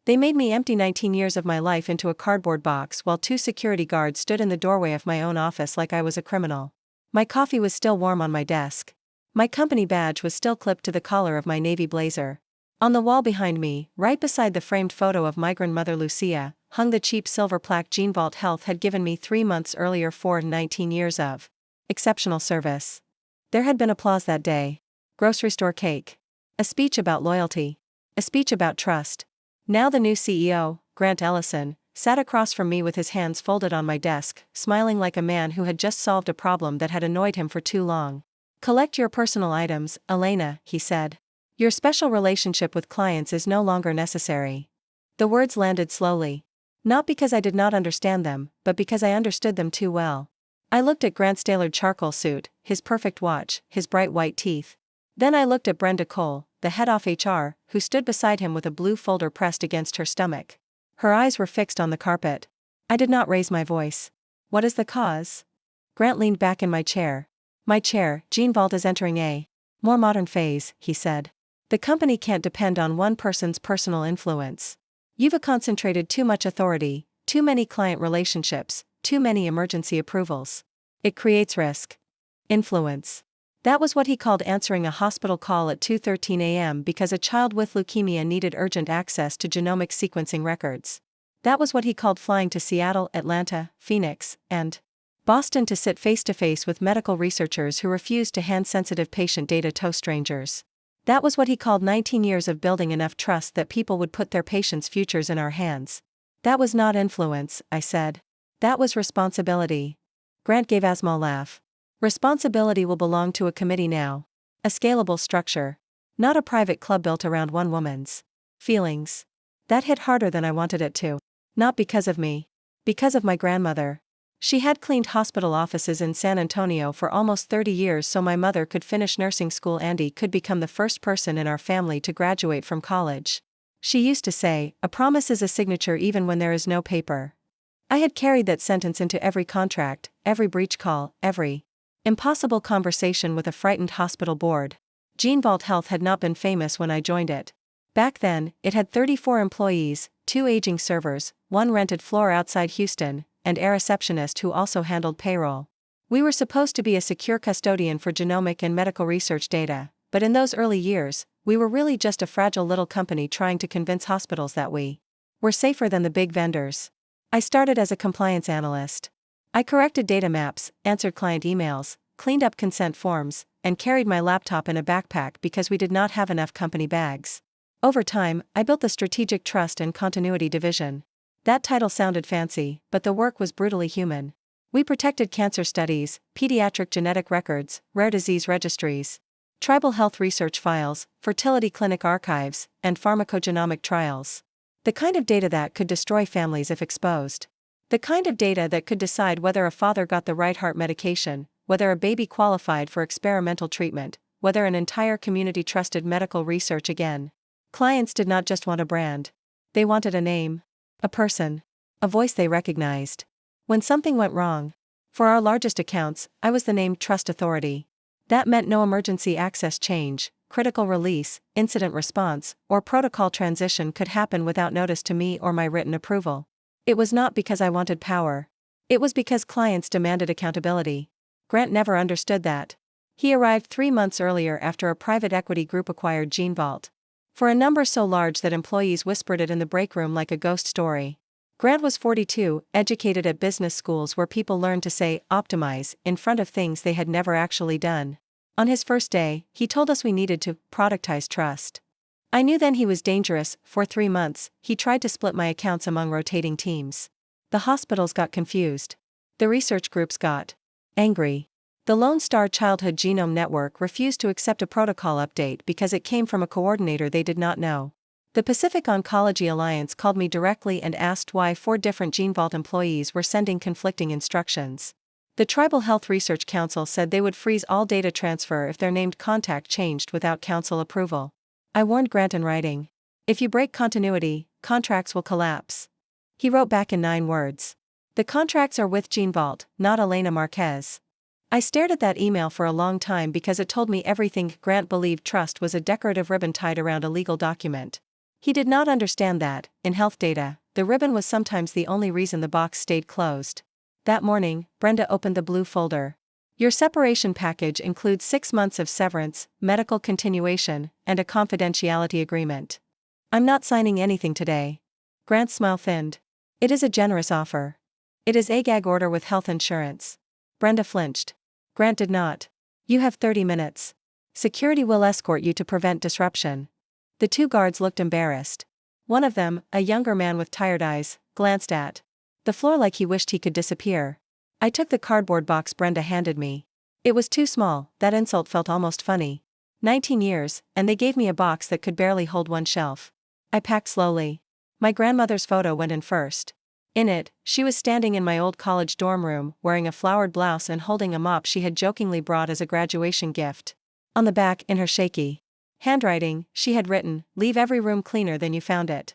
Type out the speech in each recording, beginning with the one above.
They made me empty 19 years of my life into a cardboard box while 2 security guards stood in the doorway of my own office like I was a criminal. My coffee was still warm on my desk. My company badge was still clipped to the collar of my navy blazer. On the wall behind me, right beside the framed photo of my grandmother Lucia, hung the cheap silver plaque GeneVault Health had given me 3 months earlier for 19 years of exceptional service. There had been applause that day. Grocery store cake. A speech about loyalty. A speech about trust. Now the new CEO, Grant Ellison, sat across from me with his hands folded on my desk, smiling like a man who had just solved a problem that had annoyed him for too long. "Collect your personal items, Elena," he said. "Your special relationship with clients is no longer necessary." The words landed slowly. Not because I did not understand them, but because I understood them too well. I looked at Grant's tailored charcoal suit, his perfect watch, his bright white teeth. Then I looked at Brenda Cole, the head of HR, who stood beside him with a blue folder pressed against her stomach. Her eyes were fixed on the carpet. I did not raise my voice. "What is the cause?" Grant leaned back in my chair. "My chair, GeneVault is entering a more modern phase," he said. "The company can't depend on one person's personal influence. You've concentrated too much authority, too many client relationships, too many emergency approvals. It creates risk. Influence." That was what he called answering a hospital call at 2:13 a.m. because a child with leukemia needed urgent access to genomic sequencing records. That was what he called flying to Seattle, Atlanta, Phoenix, and Boston to sit face-to-face with medical researchers who refused to hand sensitive patient data to strangers. That was what he called 19 years of building enough trust that people would put their patients' futures in our hands. "That was not influence," I said. "That was responsibility." Grant gave a small laugh. "Responsibility will belong to a committee now. A scalable structure. Not a private club built around one woman's feelings." That hit harder than I wanted it to. Not because of me. Because of my grandmother. She had cleaned hospital offices in San Antonio for almost 30 years so my mother could finish nursing school. Andy could become the first person in our family to graduate from college. She used to say, "A promise is a signature even when there is no paper." I had carried that sentence into every contract, every breach call, every impossible conversation with a frightened hospital board. GeneVault Health had not been famous when I joined it. Back then, it had 34 employees, 2 aging servers, 1 rented floor outside Houston, and a receptionist who also handled payroll. We were supposed to be a secure custodian for genomic and medical research data, but in those early years, we were really just a fragile little company trying to convince hospitals that we were safer than the big vendors. I started as a compliance analyst. I corrected data maps, answered client emails, cleaned up consent forms, and carried my laptop in a backpack because we did not have enough company bags. Over time, I built the Strategic Trust and Continuity Division. That title sounded fancy, but the work was brutally human. We protected cancer studies, pediatric genetic records, rare disease registries, tribal health research files, fertility clinic archives, and pharmacogenomic trials. The kind of data that could destroy families if exposed. The kind of data that could decide whether a father got the right heart medication, whether a baby qualified for experimental treatment, whether an entire community trusted medical research again. Clients did not just want a brand. They wanted a name. A person. A voice they recognized. When something went wrong. For our largest accounts, I was the named trust authority. That meant no emergency access change, critical release, incident response, or protocol transition could happen without notice to me or my written approval. It was not because I wanted power. It was because clients demanded accountability. Grant never understood that. He arrived 3 months earlier after a private equity group acquired GeneVault. For a number so large that employees whispered it in the break room like a ghost story. Grant was 42, educated at business schools where people learned to say, optimize, in front of things they had never actually done. On his first day, he told us we needed to productize trust. I knew then he was dangerous. For 3 months, he tried to split my accounts among rotating teams. The hospitals got confused. The research groups got angry. The Lone Star Childhood Genome Network refused to accept a protocol update because it came from a coordinator they did not know. The Pacific Oncology Alliance called me directly and asked why 4 different GeneVault employees were sending conflicting instructions. The Tribal Health Research Council said they would freeze all data transfer if their named contact changed without council approval. I warned Grant in writing. "If you break continuity, contracts will collapse." He wrote back in 9 words. "The contracts are with GeneVault, not Elena Marquez." I stared at that email for a long time because it told me everything. Grant believed trust was a decorative ribbon tied around a legal document. He did not understand that, in health data, the ribbon was sometimes the only reason the box stayed closed. That morning, Brenda opened the blue folder. Your separation package includes 6 months of severance, medical continuation, and a confidentiality agreement. I'm not signing anything today. Grant's smile thinned. It is a generous offer. It is a gag order with health insurance. Brenda flinched. Grant did not. You have 30 minutes. Security will escort you to prevent disruption. The 2 guards looked embarrassed. One of them, a younger man with tired eyes, glanced at the floor like he wished he could disappear. I took the cardboard box Brenda handed me. It was too small, that insult felt almost funny. 19 years, and they gave me a box that could barely hold one shelf. I packed slowly. My grandmother's photo went in first. In it, she was standing in my old college dorm room, wearing a flowered blouse and holding a mop she had jokingly brought as a graduation gift. On the back, in her shaky handwriting, she had written, "Leave every room cleaner than you found it."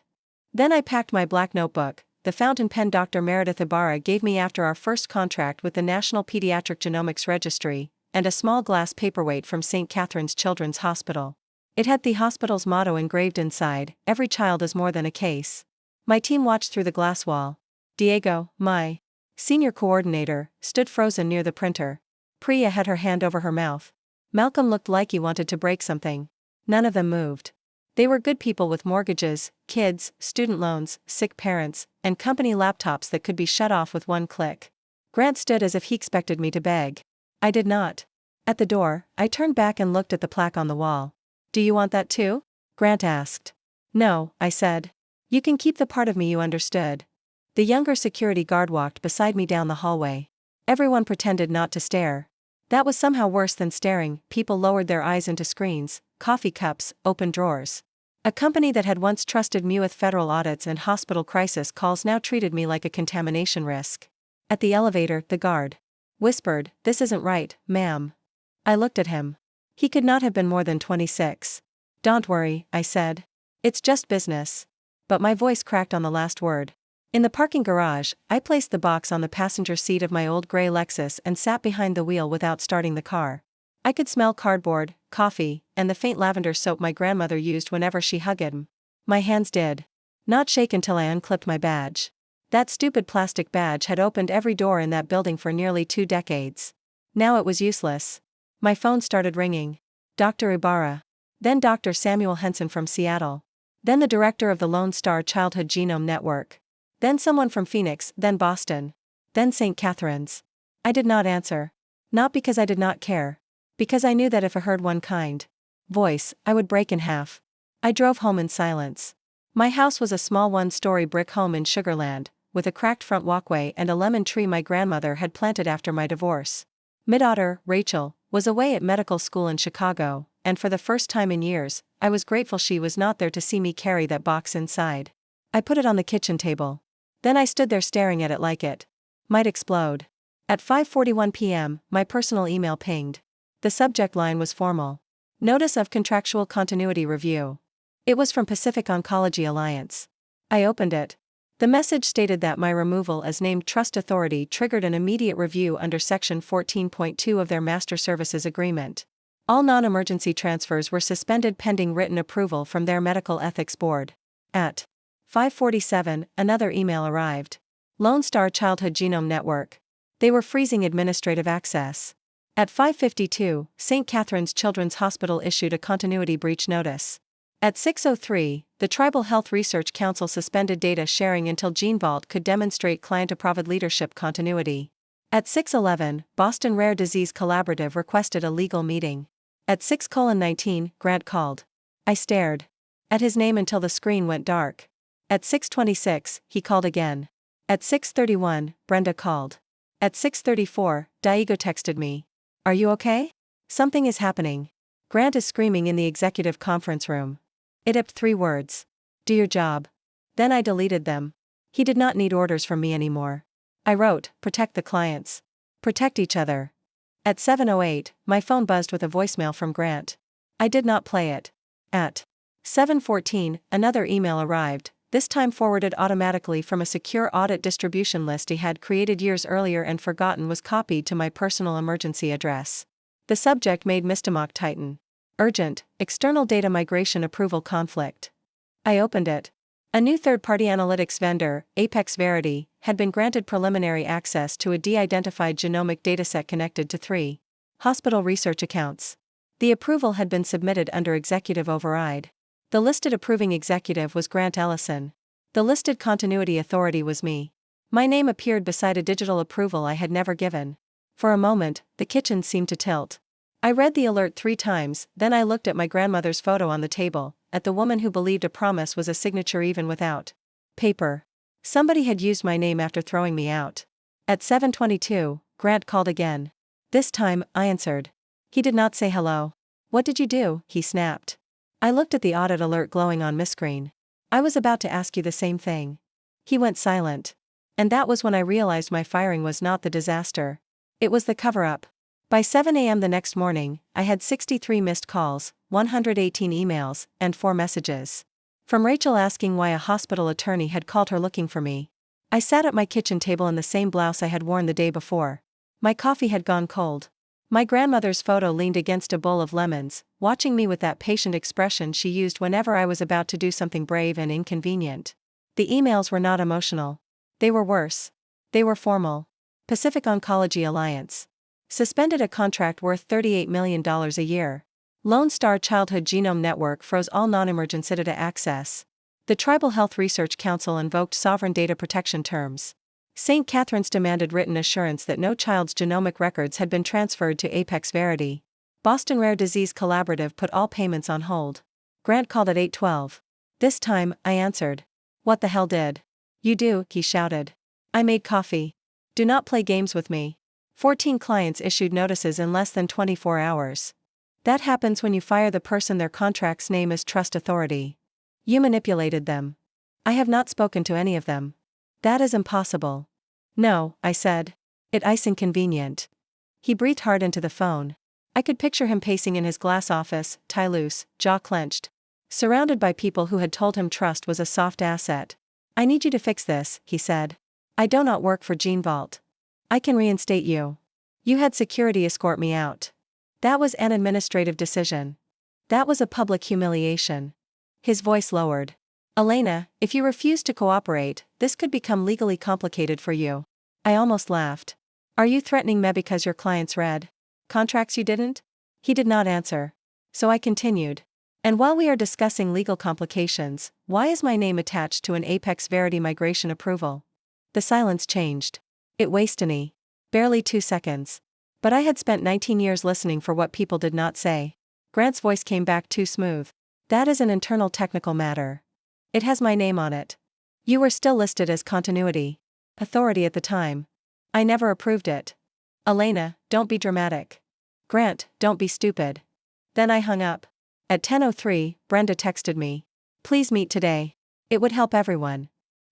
Then I packed my black notebook, the fountain pen Dr. Meredith Ibarra gave me after our first contract with the National Pediatric Genomics Registry, and a small glass paperweight from St. Catherine's Children's Hospital. It had the hospital's motto engraved inside, "Every child is more than a case." My team watched through the glass wall. Diego, my senior coordinator, stood frozen near the printer. Priya had her hand over her mouth. Malcolm looked like he wanted to break something. None of them moved. They were good people with mortgages, kids, student loans, sick parents, and company laptops that could be shut off with one click. Grant stood as if he expected me to beg. I did not. At the door, I turned back and looked at the plaque on the wall. "Do you want that too?" Grant asked. "No," I said. "You can keep the part of me you understood." The younger security guard walked beside me down the hallway. Everyone pretended not to stare. That was somehow worse than staring. People lowered their eyes into screens, coffee cups, open drawers. A company that had once trusted me with federal audits and hospital crisis calls now treated me like a contamination risk. At the elevator, the guard whispered, "This isn't right, ma'am." I looked at him. He could not have been more than 26. "Don't worry," I said. "It's just business." But my voice cracked on the last word. In the parking garage, I placed the box on the passenger seat of my old gray Lexus and sat behind the wheel without starting the car. I could smell cardboard, coffee, and the faint lavender soap my grandmother used whenever she hugged him. My hands did not shake until I unclipped my badge. That stupid plastic badge had opened every door in that building for nearly 2 decades. Now it was useless. My phone started ringing. Dr. Ibarra. Then Dr. Samuel Henson from Seattle. Then the director of the Lone Star Childhood Genome Network. Then someone from Phoenix, then Boston. Then St. Catherine's. I did not answer. Not because I did not care. Because I knew that if I heard one kind voice, I would break in half. I drove home in silence. My house was a small 1-story brick home in Sugarland, with a cracked front walkway and a lemon tree my grandmother had planted after my divorce. Mid-daughter, Rachel, was away at medical school in Chicago, and for the first time in years, I was grateful she was not there to see me carry that box inside. I put it on the kitchen table. Then I stood there staring at it like it might explode. At 5:41 p.m., my personal email pinged. The subject line was formal. Notice of Contractual Continuity Review. It was from Pacific Oncology Alliance. I opened it. The message stated that my removal as named trust authority triggered an immediate review under Section 14.2 of their Master Services Agreement. All non-emergency transfers were suspended pending written approval from their Medical Ethics Board. At 5:47, another email arrived. Lone Star Childhood Genome Network. They were freezing administrative access. At 5:52, St. Catherine's Children's Hospital issued a continuity breach notice. At 6:03, the Tribal Health Research Council suspended data sharing until GeneVault could demonstrate client-approved leadership continuity. At 6:11, Boston Rare Disease Collaborative requested a legal meeting. At 6:19, Grant called. I stared at his name until the screen went dark. At 6:26, he called again. At 6:31, Brenda called. At 6:34, Diego texted me. "Are you okay? Something is happening. Grant is screaming in the executive conference room." It upped 3 words. "Do your job." Then I deleted them. He did not need orders from me anymore. I wrote, "Protect the clients. Protect each other." At 7:08, my phone buzzed with a voicemail from Grant. I did not play it. At 7:14, another email arrived, this time forwarded automatically from a secure audit distribution list he had created years earlier and forgotten was copied to my personal emergency address. The subject made Mistamok tighten. Urgent, external data migration approval conflict. I opened it. A new third-party analytics vendor, Apex Verity, had been granted preliminary access to a de-identified genomic dataset connected to 3 hospital research accounts. The approval had been submitted under executive override. The listed approving executive was Grant Ellison. The listed continuity authority was me. My name appeared beside a digital approval I had never given. For a moment, the kitchen seemed to tilt. I read the alert 3 times, then I looked at my grandmother's photo on the table, at the woman who believed a promise was a signature even without paper. Somebody had used my name after throwing me out. At 7:22, Grant called again. This time, I answered. He did not say hello. "What did you do?" he snapped. I looked at the audit alert glowing on my screen. "I was about to ask you the same thing." He went silent. And that was when I realized my firing was not the disaster. It was the cover-up. By 7 a.m. the next morning, I had 63 missed calls, 118 emails, and 4 messages. From Rachel asking why a hospital attorney had called her looking for me. I sat at my kitchen table in the same blouse I had worn the day before. My coffee had gone cold. My grandmother's photo leaned against a bowl of lemons, watching me with that patient expression she used whenever I was about to do something brave and inconvenient. The emails were not emotional. They were worse. They were formal. Pacific Oncology Alliance suspended a contract worth $38 million a year. Lone Star Childhood Genome Network froze all non-emergency data access. The Tribal Health Research Council invoked sovereign data protection terms. St. Catherine's demanded written assurance that no child's genomic records had been transferred to Apex Verity. Boston Rare Disease Collaborative put all payments on hold. Grant called at 8:12. This time, I answered. "What the hell did you do?" he shouted. "I made coffee. Do not play games with me." 14 clients issued notices in less than 24 hours. That happens when you fire the person their contract's name is trust authority. You manipulated them. I have not spoken to any of them. That is impossible. No, I said. It is inconvenient. He breathed hard into the phone. I could picture him pacing in his glass office, tie loose, jaw clenched. Surrounded by people who had told him trust was a soft asset. "I need you to fix this," he said. "I do not work for GeneVault. I can reinstate you. You had security escort me out. That was an administrative decision. That was a public humiliation." His voice lowered. "Elena, if you refuse to cooperate, this could become legally complicated for you." I almost laughed. "Are you threatening me because your clients read contracts you didn't?" He did not answer. So I continued. "And while we are discussing legal complications, why is my name attached to an Apex Verity migration approval?" The silence changed. It wasted barely 2 seconds. But I had spent 19 years listening for what people did not say. Grant's voice came back too smooth. "That is an internal technical matter. It has my name on it. You were still listed as continuity authority at the time. I never approved it. Elena, don't be dramatic. Grant, don't be stupid." Then I hung up. At 10:03, Brenda texted me. "Please meet today. It would help everyone."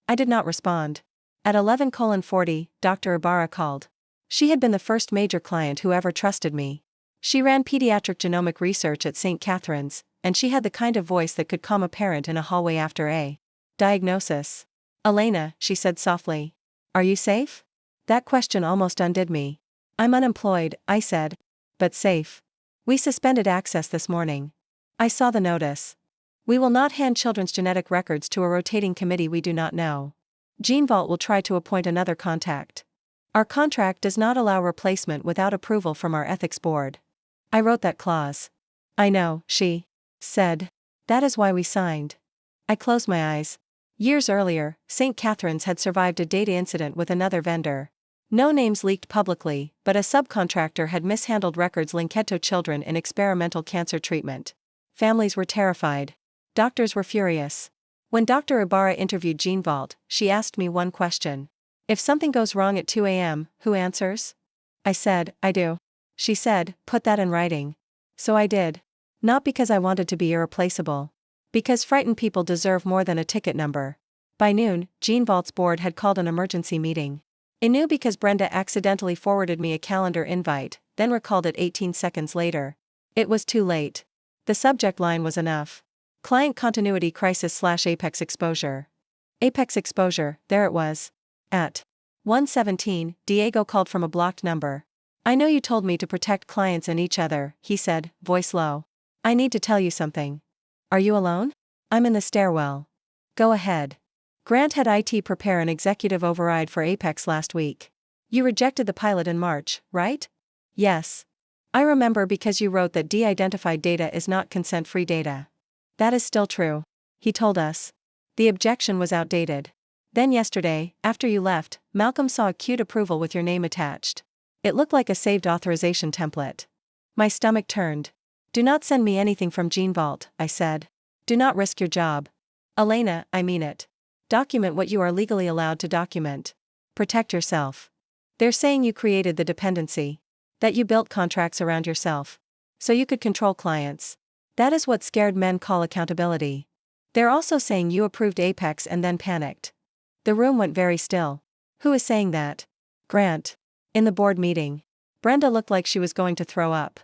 I did not respond. At 11:40, Dr. Ibarra called. She had been the first major client who ever trusted me. She ran pediatric genomic research at St. Catherine's, and she had the kind of voice that could calm a parent in a hallway after a diagnosis. "Elena," she said softly. "Are you safe?" That question almost undid me. "I'm unemployed," I said. "But safe. We suspended access this morning. I saw the notice. We will not hand children's genetic records to a rotating committee we do not know. GeneVault will try to appoint another contact. Our contract does not allow replacement without approval from our ethics board." I wrote that clause. "I know," she said. "That is why we signed." I closed my eyes. Years earlier, St. Catherine's had survived a data incident with another vendor. No names leaked publicly, but a subcontractor had mishandled records linked to children in experimental cancer treatment. Families were terrified. Doctors were furious. When Dr. Ibarra interviewed GeneVault, she asked me one question. "If something goes wrong at 2 a.m., who answers?" I said, "I do." She said, "Put that in writing." So I did. Not because I wanted to be irreplaceable. Because frightened people deserve more than a ticket number. By noon, GeneVault's board had called an emergency meeting. It knew because Brenda accidentally forwarded me a calendar invite, then recalled it 18 seconds later. It was too late. The subject line was enough. Client continuity crisis/Apex exposure. Apex exposure, there it was. At 1:17, Diego called from a blocked number. "I know you told me to protect clients and each other," he said, voice low. "I need to tell you something." "Are you alone?" I'm in the stairwell. Go ahead. Grant had IT prepare an executive override for Apex last week. You rejected the pilot in March, right? Yes. I remember because you wrote that de-identified data is not consent-free data. That is still true. He told us. The objection was outdated. Then yesterday, after you left, Malcolm saw a cute approval with your name attached. It looked like a saved authorization template. My stomach turned. Do not send me anything from Gene Vault, I said. Do not risk your job. Elena, I mean it. Document what you are legally allowed to document. Protect yourself. They're saying you created the dependency. That you built contracts around yourself. So you could control clients. That is what scared men call accountability. They're also saying you approved Apex and then panicked. The room went very still. Who is saying that? Grant. In the board meeting. Brenda looked like she was going to throw up.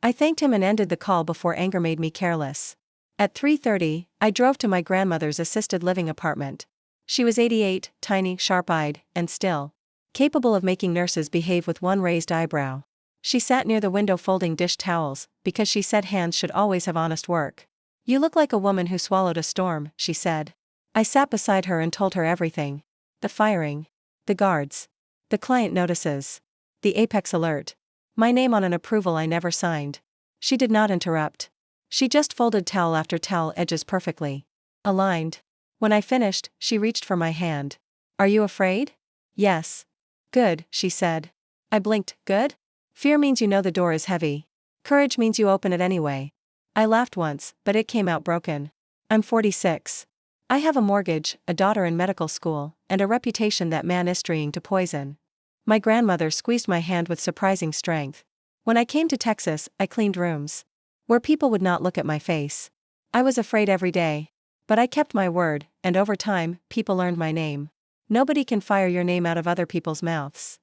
I thanked him and ended the call before anger made me careless. At 3:30, I drove to my grandmother's assisted living apartment. She was 88, tiny, sharp-eyed, and still capable of making nurses behave with one raised eyebrow. She sat near the window folding dish towels, because she said hands should always have honest work. You look like a woman who swallowed a storm, she said. I sat beside her and told her everything. The firing. The guards. The client notices. The Apex alert. My name on an approval I never signed. She did not interrupt. She just folded towel after towel, edges perfectly aligned. When I finished, she reached for my hand. Are you afraid? Yes. Good, she said. I blinked. Good? Fear means you know the door is heavy. Courage means you open it anyway. I laughed once, but it came out broken. I'm 46. I have a mortgage, a daughter in medical school, and a reputation that manistering to poison. My grandmother squeezed my hand with surprising strength. When I came to Texas, I cleaned rooms where people would not look at my face. I was afraid every day. But I kept my word, and over time, people learned my name. Nobody can fire your name out of other people's mouths.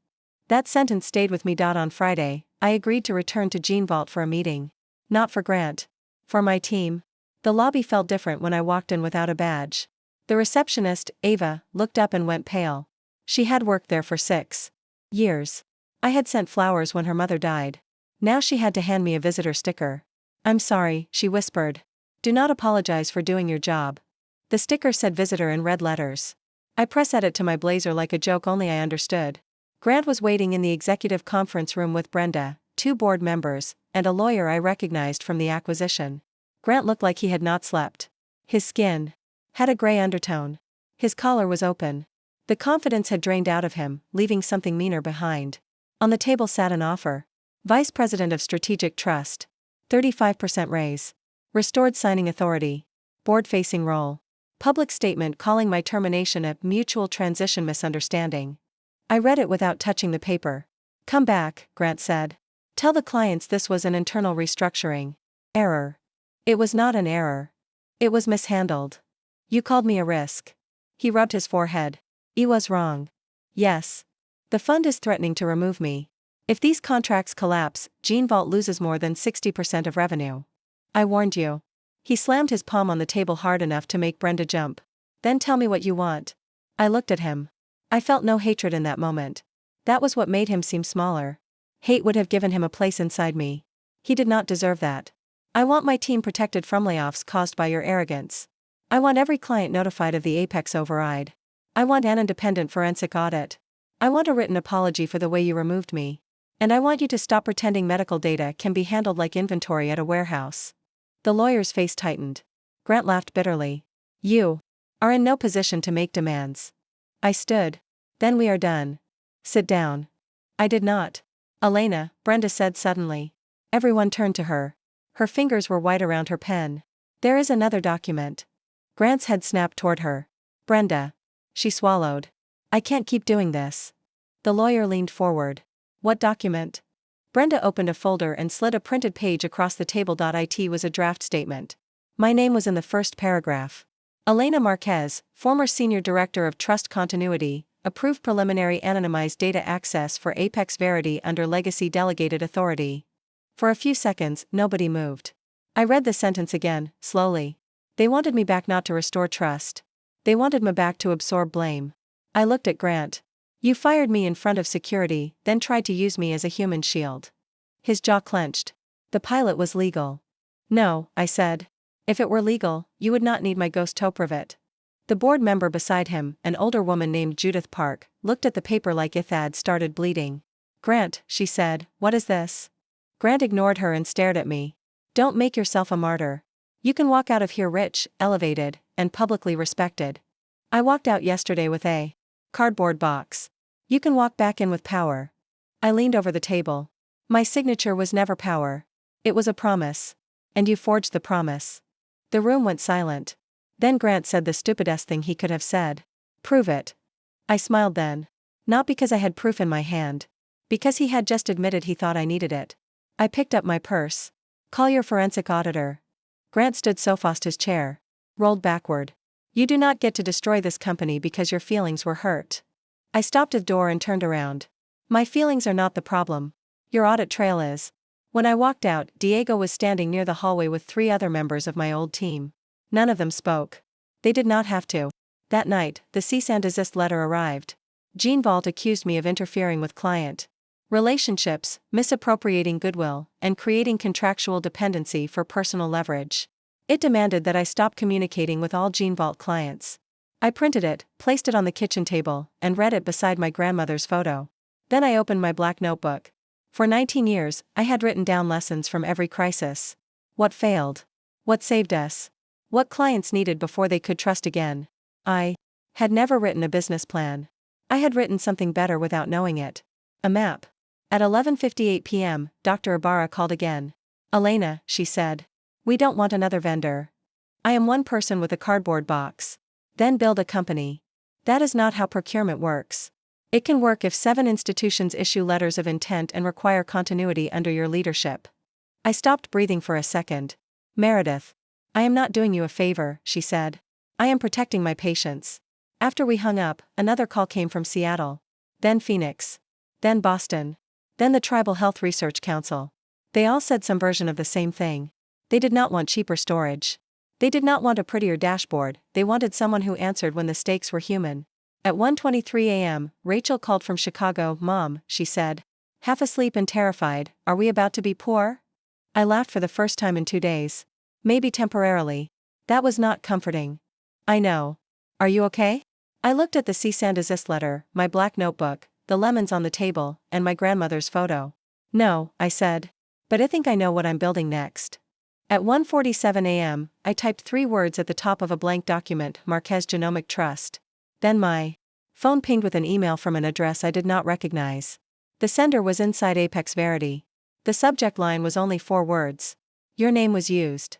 That sentence stayed with me. On Friday, I agreed to return to Gene Vault for a meeting. Not for Grant. For my team. The lobby felt different when I walked in without a badge. The receptionist, Ava, looked up and went pale. She had worked there for 6 years. I had sent flowers when her mother died. Now she had to hand me a visitor sticker. I'm sorry, she whispered. Do not apologize for doing your job. The sticker said visitor in red letters. I pressed it to my blazer like a joke only I understood. Grant was waiting in the executive conference room with Brenda, 2 board members, and a lawyer I recognized from the acquisition. Grant looked like he had not slept. His skin had a gray undertone. His collar was open. The confidence had drained out of him, leaving something meaner behind. On the table sat an offer. Vice President of Strategic Trust. 35% raise. Restored signing authority. Board-facing role. Public statement calling my termination a mutual transition misunderstanding. I read it without touching the paper. Come back, Grant said. Tell the clients this was an internal restructuring. Error. It was not an error. It was mishandled. You called me a risk. He rubbed his forehead. I was wrong. Yes. The fund is threatening to remove me. If these contracts collapse, Gene Vault loses more than 60% of revenue. I warned you. He slammed his palm on the table hard enough to make Brenda jump. Then tell me what you want. I looked at him. I felt no hatred in that moment. That was what made him seem smaller. Hate would have given him a place inside me. He did not deserve that. I want my team protected from layoffs caused by your arrogance. I want every client notified of the Apex override. I want an independent forensic audit. I want a written apology for the way you removed me. And I want you to stop pretending medical data can be handled like inventory at a warehouse. The lawyer's face tightened. Grant laughed bitterly. You are in no position to make demands. I stood. Then we are done. Sit down. I did not. Elena, Brenda said suddenly. Everyone turned to her. Her fingers were white around her pen. There is another document. Grant's head snapped toward her. Brenda. She swallowed. I can't keep doing this. The lawyer leaned forward. What document? Brenda opened a folder and slid a printed page across the table. It was a draft statement. My name was in the first paragraph. Elena Marquez, former Senior Director of Trust Continuity, approved preliminary anonymized data access for Apex Verity under Legacy Delegated Authority. For a few seconds, nobody moved. I read the sentence again, slowly. They wanted me back not to restore trust. They wanted me back to absorb blame. I looked at Grant. You fired me in front of security, then tried to use me as a human shield. His jaw clenched. The pilot was legal. No, I said. If it were legal, you would not need my ghost to prove it. The board member beside him, an older woman named Judith Park, looked at the paper like Ithad started bleeding. Grant, she said, what is this? Grant ignored her and stared at me. Don't make yourself a martyr. You can walk out of here rich, elevated, and publicly respected. I walked out yesterday with a cardboard box. You can walk back in with power. I leaned over the table. My signature was never power. It was a promise. And you forged the promise. The room went silent. Then Grant said the stupidest thing he could have said. Prove it. I smiled then. Not because I had proof in my hand. Because he had just admitted he thought I needed it. I picked up my purse. Call your forensic auditor. Grant stood so fast his chair rolled backward. You do not get to destroy this company because your feelings were hurt. I stopped at the door and turned around. My feelings are not the problem. Your audit trail is. When I walked out, Diego was standing near the hallway with 3 other members of my old team. None of them spoke. They did not have to. That night, the cease and desist letter arrived. Jean Vault accused me of interfering with client relationships, misappropriating goodwill, and creating contractual dependency for personal leverage. It demanded that I stop communicating with all Jean Vault clients. I printed it, placed it on the kitchen table, and read it beside my grandmother's photo. Then I opened my black notebook. For 19 years, I had written down lessons from every crisis. What failed? What saved us? What clients needed before they could trust again? I had never written a business plan. I had written something better without knowing it. A map. At 11:58 p.m., Dr. Ibarra called again. Elena, she said. We don't want another vendor. I am one person with a cardboard box. Then build a company. That is not how procurement works. It can work if 7 institutions issue letters of intent and require continuity under your leadership. I stopped breathing for a second. Meredith. I am not doing you a favor, she said. I am protecting my patients. After we hung up, another call came from Seattle. Then Phoenix. Then Boston. Then the Tribal Health Research Council. They all said some version of the same thing. They did not want cheaper storage. They did not want a prettier dashboard, they wanted someone who answered when the stakes were human. At 1:23 a.m., Rachel called from Chicago. Mom, she said. Half asleep and terrified, are we about to be poor? I laughed for the first time in 2 days. Maybe temporarily. That was not comforting. I know. Are you okay? I looked at the cease and desist letter, my black notebook, the lemons on the table, and my grandmother's photo. No, I said. But I think I know what I'm building next. At 1:47 a.m., I typed 3 words at the top of a blank document, Marquez Genomic Trust. Then my phone pinged with an email from an address I did not recognize. The sender was inside Apex Verity. The subject line was only 4 words. Your name was used.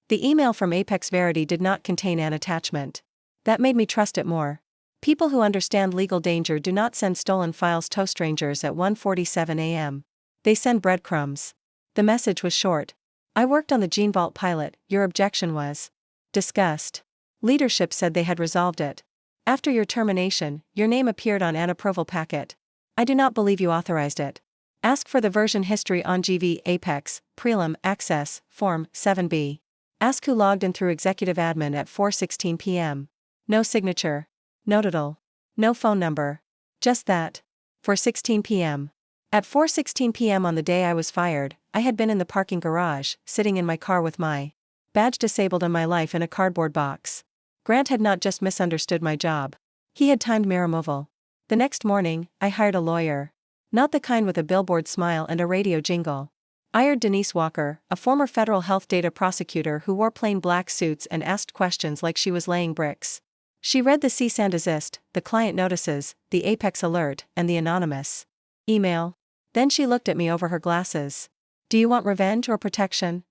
The email from Apex Verity did not contain an attachment. That made me trust it more. People who understand legal danger do not send stolen files to strangers at 1:47 a.m. They send breadcrumbs. The message was short. I worked on the Jean Vault pilot, your objection was discussed. Leadership said they had resolved it. After your termination, your name appeared on an approval packet. I do not believe you authorized it. Ask for the version history on GV Apex, Prelim, Access, Form 7B. Ask who logged in through executive admin at 4:16 p.m. No signature. No title. No phone number. Just that. 4:16 p.m. At 4:16 p.m. on the day I was fired, I had been in the parking garage, sitting in my car with my badge disabled and my life in a cardboard box. Grant had not just misunderstood my job. He had timed my removal. The next morning, I hired a lawyer. Not the kind with a billboard smile and a radio jingle. I hired Denise Walker, a former federal health data prosecutor who wore plain black suits and asked questions like she was laying bricks. She read the cease and desist, the client notices, the Apex alert, and the anonymous email. Then she looked at me over her glasses. Do you want revenge or protection?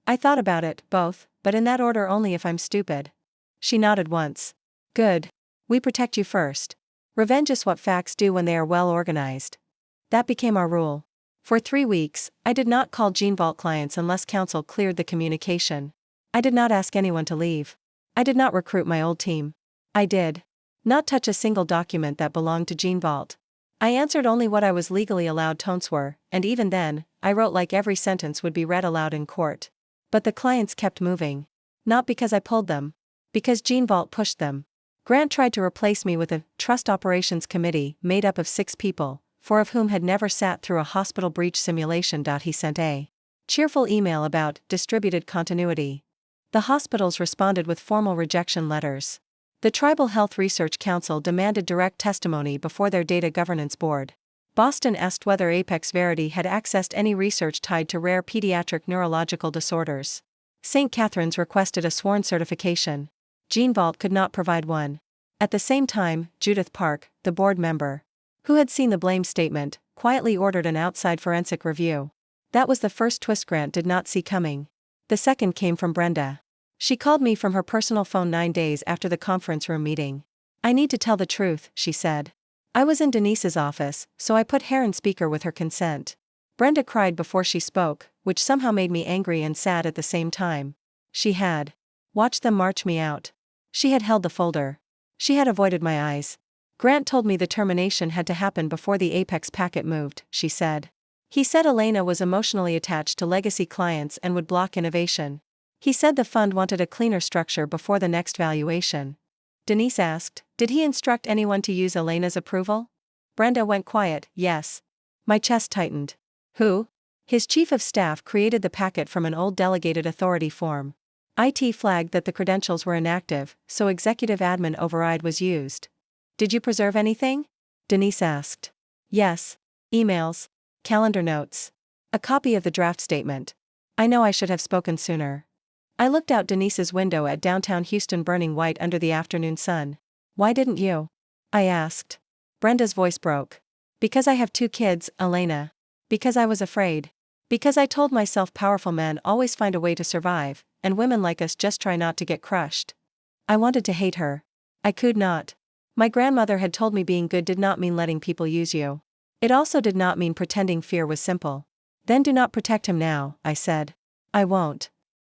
I thought about it, both, but in that order only if I'm stupid. She nodded once. Good. We protect you first. Revenge is what facts do when they are well organized. That became our rule. For 3 weeks, I did not call Jean Vault clients unless counsel cleared the communication. I did not ask anyone to leave. I did not recruit my old team. I did not touch a single document that belonged to Jean Vault. I answered only what I was legally allowed to answer, and even then, I wrote like every sentence would be read aloud in court. But the clients kept moving. Not because I pulled them. Because Jean Vault pushed them. Grant tried to replace me with a trust operations committee made up of 6 people, 4 of whom had never sat through a hospital breach simulation. He sent a cheerful email about distributed continuity. The hospitals responded with formal rejection letters. The Tribal Health Research Council demanded direct testimony before their data governance board. Boston asked whether Apex Verity had accessed any research tied to rare pediatric neurological disorders. St. Catherine's requested a sworn certification. GeneVault could not provide one. At the same time, Judith Park, the board member, who had seen the blame statement, quietly ordered an outside forensic review. That was the first twist Grant did not see coming. The second came from Brenda. She called me from her personal phone 9 days after the conference room meeting. "I need to tell the truth," she said. "I was in Denise's office, so I put hair in speaker with her consent." Brenda cried before she spoke, which somehow made me angry and sad at the same time. She had watched them march me out. She had held the folder. She had avoided my eyes. "Grant told me the termination had to happen before the Apex packet moved," she said. "He said Elena was emotionally attached to legacy clients and would block innovation. He said the fund wanted a cleaner structure before the next valuation." Denise asked, "Did he instruct anyone to use Elena's approval?" Brenda went quiet. "Yes." My chest tightened. "Who?" His chief of staff created the packet from an old delegated authority form. IT flagged that the credentials were inactive, so executive admin override was used. "Did you preserve anything?" Denise asked. "Yes. Emails. Calendar notes. A copy of the draft statement. I know I should have spoken sooner." I looked out Denise's window at downtown Houston burning white under the afternoon sun. "Why didn't you?" I asked. Brenda's voice broke. "Because I have 2 kids, Elena. Because I was afraid. Because I told myself powerful men always find a way to survive, and women like us just try not to get crushed." I wanted to hate her. I could not. My grandmother had told me being good did not mean letting people use you. It also did not mean pretending fear was simple. "Then do not protect him now," I said. "I won't."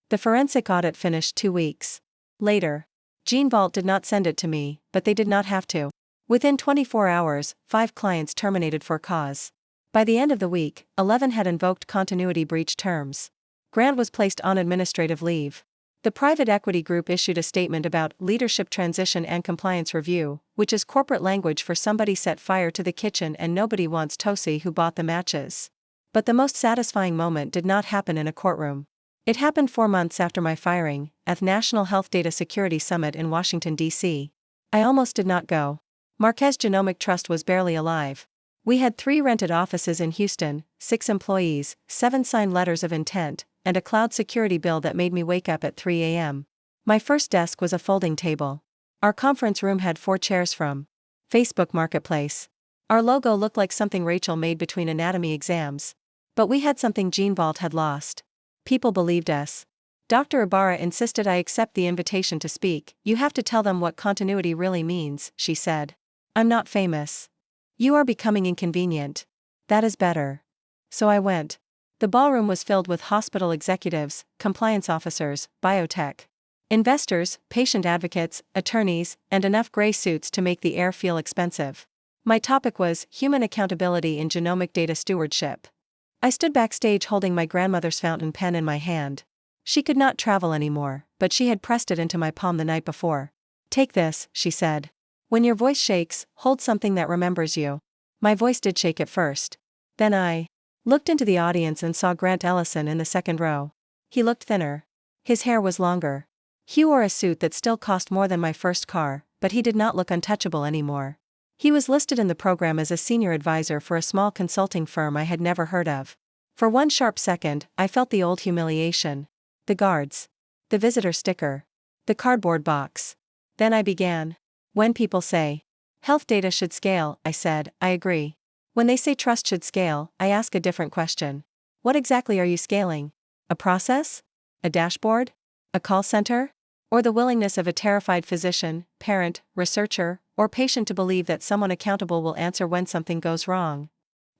The forensic audit finished 2 weeks later. GeneVault did not send it to me, but they did not have to. Within 24 hours, 5 clients terminated for cause. By the end of the week, 11 had invoked continuity breach terms. Grant was placed on administrative leave. The private equity group issued a statement about leadership transition and compliance review, which is corporate language for somebody set fire to the kitchen and nobody wants Tosi who bought the matches. But the most satisfying moment did not happen in a courtroom. It happened 4 months after my firing, at the National Health Data Security Summit in Washington, D.C. I almost did not go. Marquez Genomic Trust was barely alive. We had 3 rented offices in Houston, 6 employees, 7 signed letters of intent, and a cloud security bill that made me wake up at 3 a.m. My first desk was a folding table. Our conference room had 4 chairs from Facebook Marketplace. Our logo looked like something Rachel made between anatomy exams. But we had something GeneVault had lost. People believed us. Dr. Ibarra insisted I accept the invitation to speak. "You have to tell them what continuity really means," she said. "I'm not famous. You are becoming inconvenient. That is better." So I went. The ballroom was filled with hospital executives, compliance officers, biotech investors, patient advocates, attorneys, and enough gray suits to make the air feel expensive. My topic was human accountability in genomic data stewardship. I stood backstage holding my grandmother's fountain pen in my hand. She could not travel anymore, but she had pressed it into my palm the night before. "Take this," she said. "When your voice shakes, hold something that remembers you." My voice did shake at first. Then I looked into the audience and saw Grant Ellison in the second row. He looked thinner. His hair was longer. He wore a suit that still cost more than my first car, but he did not look untouchable anymore. He was listed in the program as a senior advisor for a small consulting firm I had never heard of. For one sharp second, I felt the old humiliation. The guards. The visitor sticker. The cardboard box. Then I began. "When people say health data should scale," I said, "I agree. When they say trust should scale, I ask a different question. What exactly are you scaling? A process? A dashboard? A call center? Or the willingness of a terrified physician, parent, researcher, or patient to believe that someone accountable will answer when something goes wrong?"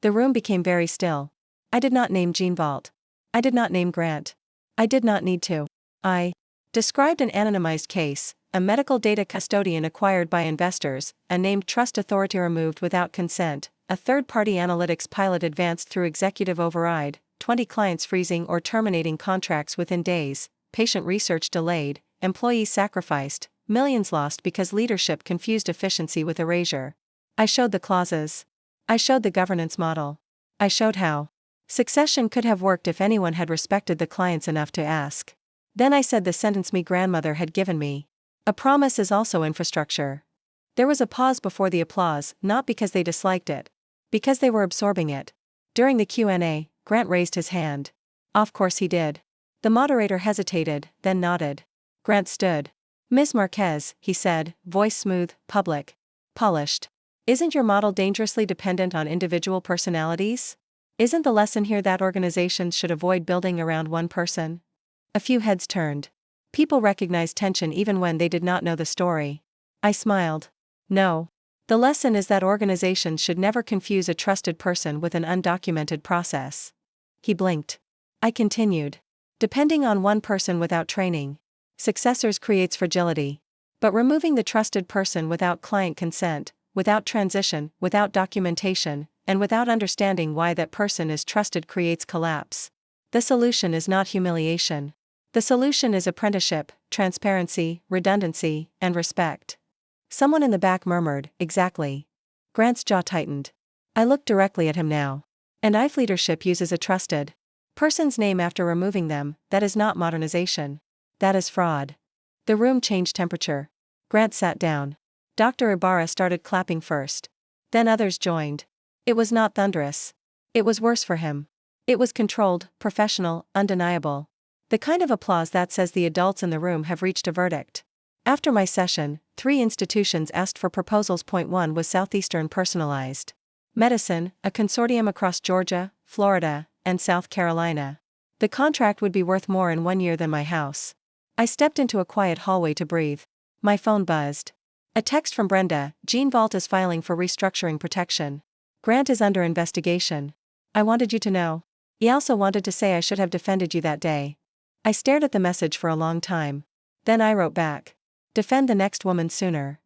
The room became very still. I did not name GeneVault. I did not name Grant. I did not need to. I described an anonymized case, a medical data custodian acquired by investors, a named trust authority removed without consent, a third-party analytics pilot advanced through executive override, 20 clients freezing or terminating contracts within days, patient research delayed, employees sacrificed, millions lost because leadership confused efficiency with erasure. I showed the clauses. I showed the governance model. I showed how succession could have worked if anyone had respected the clients enough to ask. Then I said the sentence my grandmother had given me. A promise is also infrastructure. There was a pause before the applause, not because they disliked it. Because they were absorbing it. During the Q&A, Grant raised his hand. Of course he did. The moderator hesitated, then nodded. Grant stood. Ms. Marquez, he said, voice smooth, public. Polished. Isn't your model dangerously dependent on individual personalities? Isn't the lesson here that organizations should avoid building around one person? A few heads turned. People recognized tension even when they did not know the story. I smiled. No. The lesson is that organizations should never confuse a trusted person with an undocumented process. He blinked. I continued. Depending on one person without training. Successors creates fragility. But removing the trusted person without client consent, without transition, without documentation, and without understanding why that person is trusted creates collapse. The solution is not humiliation. The solution is apprenticeship, transparency, redundancy, and respect. Someone in the back murmured, exactly. Grant's jaw tightened. I looked directly at him now. And if leadership uses a trusted person's name after removing them, that is not modernization. That is fraud. The room changed temperature. Grant sat down. Dr. Ibarra started clapping first. Then others joined. It was not thunderous. It was worse for him. It was controlled, professional, undeniable. The kind of applause that says the adults in the room have reached a verdict. After my session, 3 institutions asked for proposals. Point 1 was Southeastern Personalized Medicine, a consortium across Georgia, Florida, and South Carolina. The contract would be worth more in 1 year than my house. I stepped into a quiet hallway to breathe. My phone buzzed. A text from Brenda, Gene Vault is filing for restructuring protection. Grant is under investigation. I wanted you to know. He also wanted to say I should have defended you that day. I stared at the message for a long time. Then I wrote back. Defend the next woman sooner.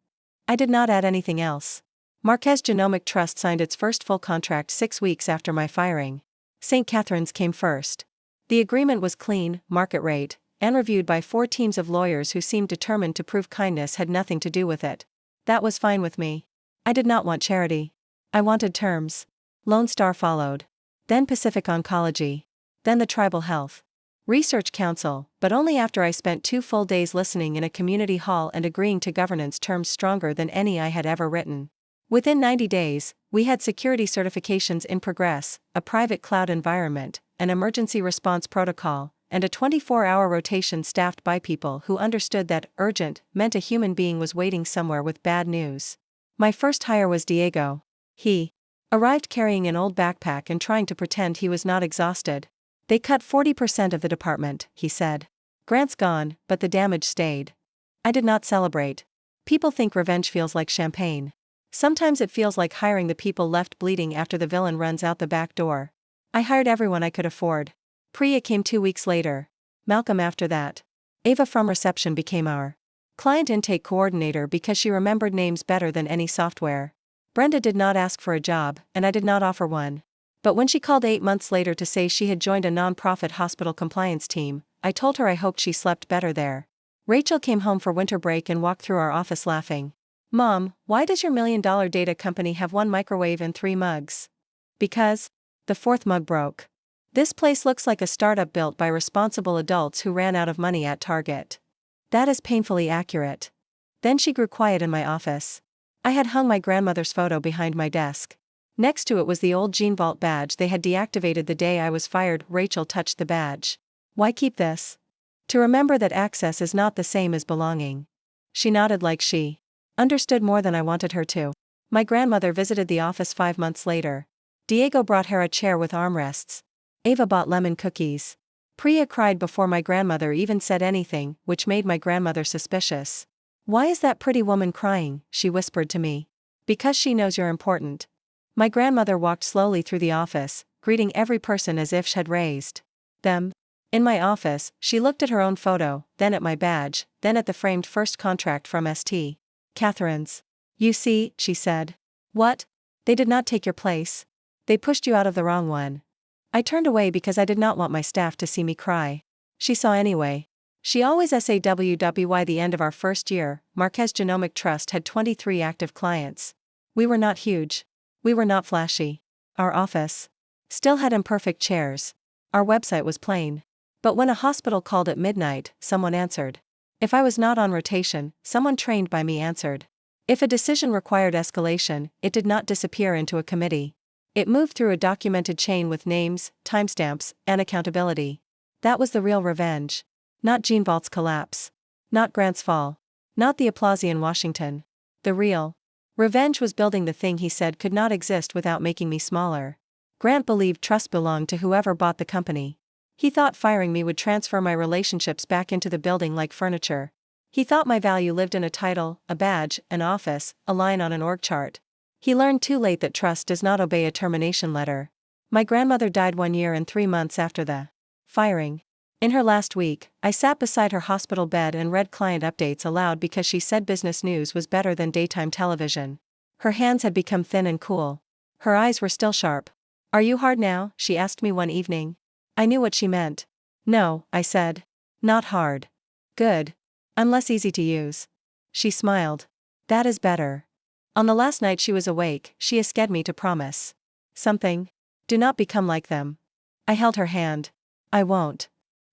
I did not add anything else. Marquez Genomic Trust signed its first full contract 6 weeks after my firing. St. Catherine's came first. The agreement was clean, market rate, and reviewed by 4 teams of lawyers who seemed determined to prove kindness had nothing to do with it. That was fine with me. I did not want charity. I wanted terms. Lone Star followed. Then Pacific Oncology. Then the Tribal Health Research Council, but only after I spent 2 full days listening in a community hall and agreeing to governance terms stronger than any I had ever written. Within 90 days, we had security certifications in progress, a private cloud environment, an emergency response protocol, and a 24-hour rotation staffed by people who understood that urgent meant a human being was waiting somewhere with bad news. My first hire was Diego. He arrived carrying an old backpack and trying to pretend he was not exhausted. They cut 40% of the department, he said. Grant's gone, but the damage stayed. I did not celebrate. People think revenge feels like champagne. Sometimes it feels like hiring the people left bleeding after the villain runs out the back door. I hired everyone I could afford. Priya came 2 weeks later. Malcolm after that. Ava from reception became our client intake coordinator because she remembered names better than any software. Brenda did not ask for a job, and I did not offer one. But when she called 8 months later to say she had joined a non-profit hospital compliance team, I told her I hoped she slept better there. Rachel came home for winter break and walked through our office laughing. Mom, why does your $1 million data company have 1 microwave and 3 mugs? Because the 4th mug broke. This place looks like a startup built by responsible adults who ran out of money at Target. That is painfully accurate. Then she grew quiet in my office. I had hung my grandmother's photo behind my desk. Next to it was the old Gene Vault badge they had deactivated the day I was fired. Rachel touched the badge. Why keep this? To remember that access is not the same as belonging. She nodded like she understood more than I wanted her to. My grandmother visited the office 5 months later. Diego brought her a chair with armrests. Ava bought lemon cookies. Priya cried before my grandmother even said anything, which made my grandmother suspicious. Why is that pretty woman crying? She whispered to me. Because she knows you're important. My grandmother walked slowly through the office, greeting every person as if she had raised them. In my office, she looked at her own photo, then at my badge, then at the framed first contract from St. Catherine's. You see, she said. What? They did not take your place. They pushed you out of the wrong one. I turned away because I did not want my staff to see me cry. She saw anyway. She always SAWWY. The end of our first year, Marquez Genomic Trust had 23 active clients. We were not huge. We were not flashy. Our office still had imperfect chairs. Our website was plain. But when a hospital called at midnight, someone answered. If I was not on rotation, someone trained by me answered. If a decision required escalation, it did not disappear into a committee. It moved through a documented chain with names, timestamps, and accountability. That was the real revenge. Not Gene Vault's collapse. Not Grant's fall. Not the applause in Washington. The real revenge was building the thing he said could not exist without making me smaller. Grant believed trust belonged to whoever bought the company. He thought firing me would transfer my relationships back into the building like furniture. He thought my value lived in a title, a badge, an office, a line on an org chart. He learned too late that trust does not obey a termination letter. My grandmother died 1 year and 3 months after the firing. In her last week, I sat beside her hospital bed and read client updates aloud because she said business news was better than daytime television. Her hands had become thin and cool. Her eyes were still sharp. "Are you hard now?" she asked me one evening. I knew what she meant. "No," I said. "Not hard." "Good. I'm less easy to use." She smiled. "That is better." On the last night she was awake, she asked me to promise something. "Do not become like them." I held her hand. "I won't."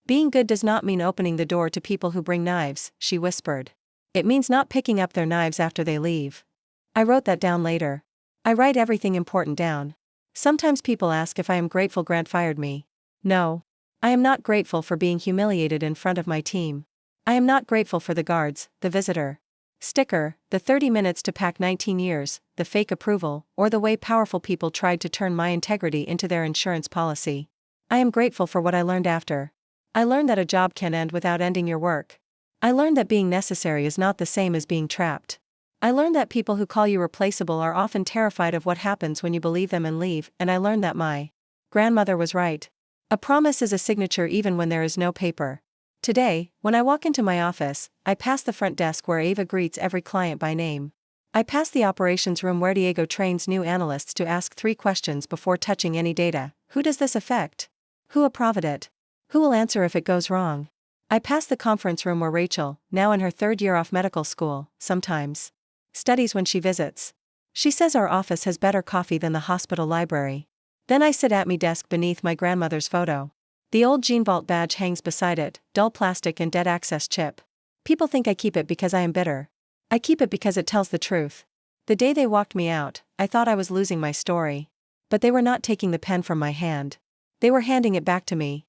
"Being good does not mean opening the door to people who bring knives," she whispered. "It means not picking up their knives after they leave." I wrote that down later. I write everything important down. Sometimes people ask if I am grateful Grant fired me. No. I am not grateful for being humiliated in front of my team. I am not grateful for the guards, the visitor sticker, the 30 minutes to pack 19 years, the fake approval, or the way powerful people tried to turn my integrity into their insurance policy. I am grateful for what I learned after. I learned that a job can end without ending your work. I learned that being necessary is not the same as being trapped. I learned that people who call you replaceable are often terrified of what happens when you believe them and leave, and I learned that my grandmother was right. A promise is a signature even when there is no paper. Today, when I walk into my office, I pass the front desk where Ava greets every client by name. I pass the operations room where Diego trains new analysts to ask 3 questions before touching any data. Who does this affect? Who approved it? Who will answer if it goes wrong? I pass the conference room where Rachel, now in her 3rd year off medical school, sometimes studies when she visits. She says our office has better coffee than the hospital library. Then I sit at my desk beneath my grandmother's photo. The old Gene Vault badge hangs beside it, dull plastic and dead access chip. People think I keep it because I am bitter. I keep it because it tells the truth. The day they walked me out, I thought I was losing my story. But they were not taking the pen from my hand. They were handing it back to me.